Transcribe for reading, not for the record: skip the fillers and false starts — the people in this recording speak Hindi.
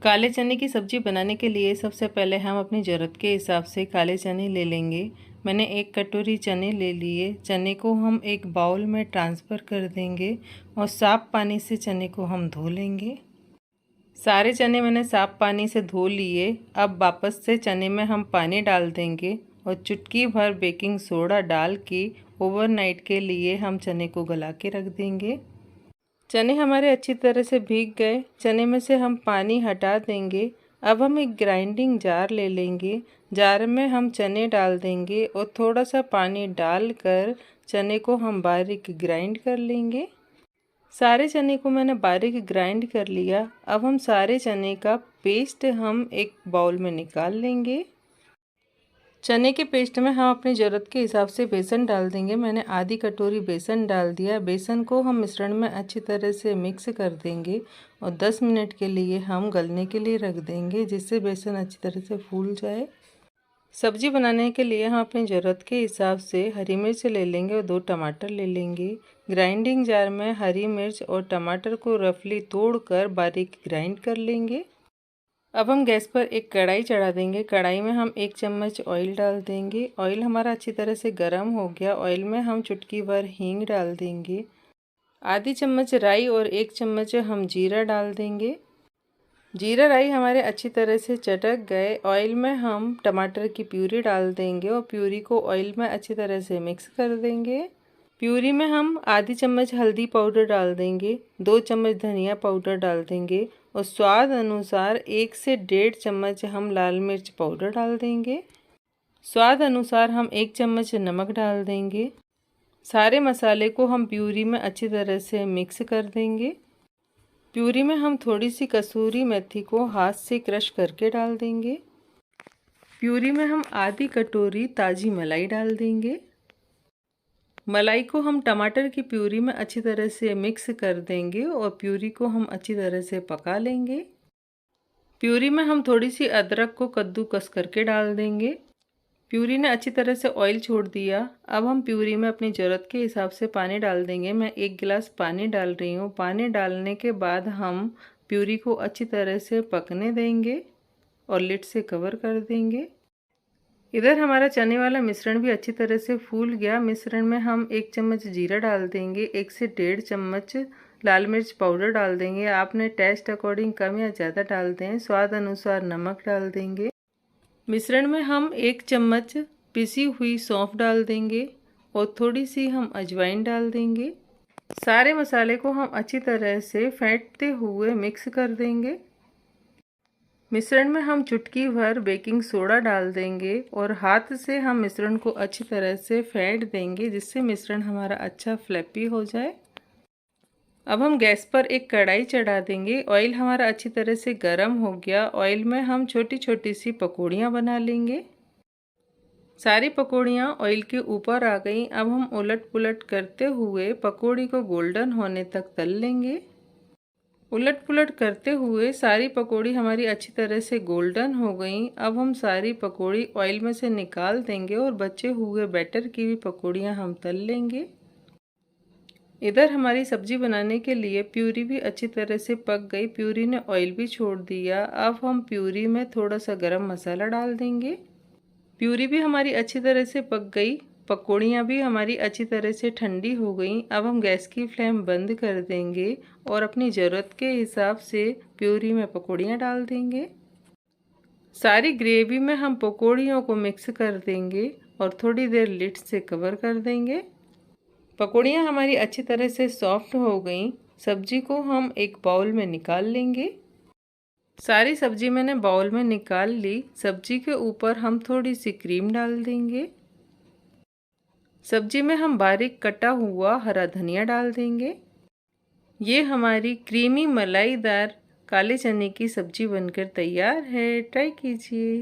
काले चने की सब्ज़ी बनाने के लिए सबसे पहले हम अपनी ज़रूरत के हिसाब से काले चने ले लेंगे। मैंने 1 कटोरी चने ले लिए। चने को हम एक बाउल में ट्रांसफ़र कर देंगे और साफ़ पानी से चने को हम धो लेंगे। सारे चने मैंने साफ़ पानी से धो लिए। अब वापस से चने में हम पानी डाल देंगे और चुटकी भर बेकिंग सोडा डाल के ओवरनाइट के लिए हम चने को गला के रख देंगे। चने हमारे अच्छी तरह से भीग गए। चने में से हम पानी हटा देंगे। अब हम एक ग्राइंडिंग जार ले लेंगे। जार में हम चने डाल देंगे और थोड़ा सा पानी डालकर चने को हम बारीक ग्राइंड कर लेंगे। सारे चने को मैंने बारीक ग्राइंड कर लिया। अब हम सारे चने का पेस्ट हम एक बाउल में निकाल लेंगे। चने के पेस्ट में हम अपनी ज़रूरत के हिसाब से बेसन डाल देंगे। मैंने आधी कटोरी बेसन डाल दिया। बेसन को हम मिश्रण में अच्छी तरह से मिक्स कर देंगे और 10 मिनट के लिए हम गलने के लिए रख देंगे, जिससे बेसन अच्छी तरह से फूल जाए। सब्जी बनाने के लिए हम अपनी ज़रूरत के हिसाब से हरी मिर्च ले लेंगे और 2 टमाटर ले लेंगे। ग्राइंडिंग जार में हरी मिर्च और टमाटर को रफली तोड़कर बारीक ग्राइंड कर लेंगे। अब हम गैस पर एक कढ़ाई चढ़ा देंगे। कढ़ाई में हम 1 चम्मच ऑयल डाल देंगे। ऑयल हमारा अच्छी तरह से गर्म हो गया। ऑयल में हम चुटकी भर हींग डाल देंगे। आधी चम्मच राई और 1 चम्मच हम जीरा डाल देंगे। जीरा राई हमारे अच्छी तरह से चटक गए। ऑयल में हम टमाटर की प्यूरी डाल देंगे और प्यूरी को ऑयल में अच्छी तरह से मिक्स कर देंगे। प्यूरी में हम आधी चम्मच हल्दी पाउडर डाल देंगे, 2 चम्मच धनिया पाउडर डाल देंगे और स्वाद अनुसार 1 से 1.5 चम्मच हम लाल मिर्च पाउडर डाल देंगे। स्वाद अनुसार हम 1 चम्मच नमक डाल देंगे। सारे मसाले को हम प्यूरी में अच्छी तरह से मिक्स कर देंगे। प्यूरी में हम थोड़ी सी कसूरी मेथी को हाथ से क्रश करके डाल देंगे। प्यूरी में हम आधी कटोरी ताज़ी मलाई डाल देंगे। मलाई को हम टमाटर की प्यूरी में अच्छी तरह से मिक्स कर देंगे और प्यूरी को हम अच्छी तरह से पका लेंगे। प्यूरी में हम थोड़ी सी अदरक को कद्दूकस करके डाल देंगे। प्यूरी ने अच्छी तरह से ऑयल छोड़ दिया। अब हम प्यूरी में अपनी ज़रूरत के हिसाब से पानी डाल देंगे। मैं 1 गिलास पानी डाल रही हूँ। पानी डालने के बाद हम प्यूरी को अच्छी तरह से पकने देंगे और लिड से कवर कर देंगे। इधर हमारा चने वाला मिश्रण भी अच्छी तरह से फूल गया। मिश्रण में हम 1 चम्मच जीरा डाल देंगे, 1 से 1.5 चम्मच लाल मिर्च पाउडर डाल देंगे। आपने टेस्ट अकॉर्डिंग कम या ज़्यादा डाल दें। स्वाद अनुसार नमक डाल देंगे। मिश्रण में हम 1 चम्मच पिसी हुई सौंफ डाल देंगे और थोड़ी सी हम अजवाइन डाल देंगे। सारे मसाले को हम अच्छी तरह से फेंटते हुए मिक्स कर देंगे। मिश्रण में हम चुटकी भर बेकिंग सोडा डाल देंगे और हाथ से हम मिश्रण को अच्छी तरह से फेंट देंगे, जिससे मिश्रण हमारा अच्छा फ्लैपी हो जाए। अब हम गैस पर एक कढ़ाई चढ़ा देंगे। ऑयल हमारा अच्छी तरह से गर्म हो गया। ऑयल में हम छोटी छोटी सी पकौड़ियाँ बना लेंगे। सारी पकौड़ियाँ ऑयल के ऊपर आ गई। अब हम उलट पुलट करते हुए पकौड़ी को गोल्डन होने तक तल लेंगे। उलट पुलट करते हुए सारी पकौड़ी हमारी अच्छी तरह से गोल्डन हो गई। अब हम सारी पकौड़ी ऑयल में से निकाल देंगे और बचे हुए बैटर की भी पकौड़ियाँ हम तल लेंगे। इधर हमारी सब्जी बनाने के लिए प्यूरी भी अच्छी तरह से पक गई। प्यूरी ने ऑयल भी छोड़ दिया। अब हम प्यूरी में थोड़ा सा गरम मसाला डाल देंगे। प्यूरी भी हमारी अच्छी तरह से पक गई। पकौड़ियाँ भी हमारी अच्छी तरह से ठंडी हो गई। अब हम गैस की फ्लेम बंद कर देंगे और अपनी ज़रूरत के हिसाब से प्यूरी में पकौड़ियाँ डाल देंगे। सारी ग्रेवी में हम पकौड़ियों को मिक्स कर देंगे और थोड़ी देर लिड से कवर कर देंगे। पकौड़ियाँ हमारी अच्छी तरह से सॉफ्ट हो गई। सब्जी को हम एक बाउल में निकाल लेंगे। सारी सब्जी मैंने बाउल में निकाल ली। सब्जी के ऊपर हम थोड़ी सी क्रीम डाल देंगे। सब्जी में हम बारीक कटा हुआ हरा धनिया डाल देंगे। ये हमारी क्रीमी मलाईदार काले चने की सब्जी बनकर तैयार है। ट्राई कीजिए।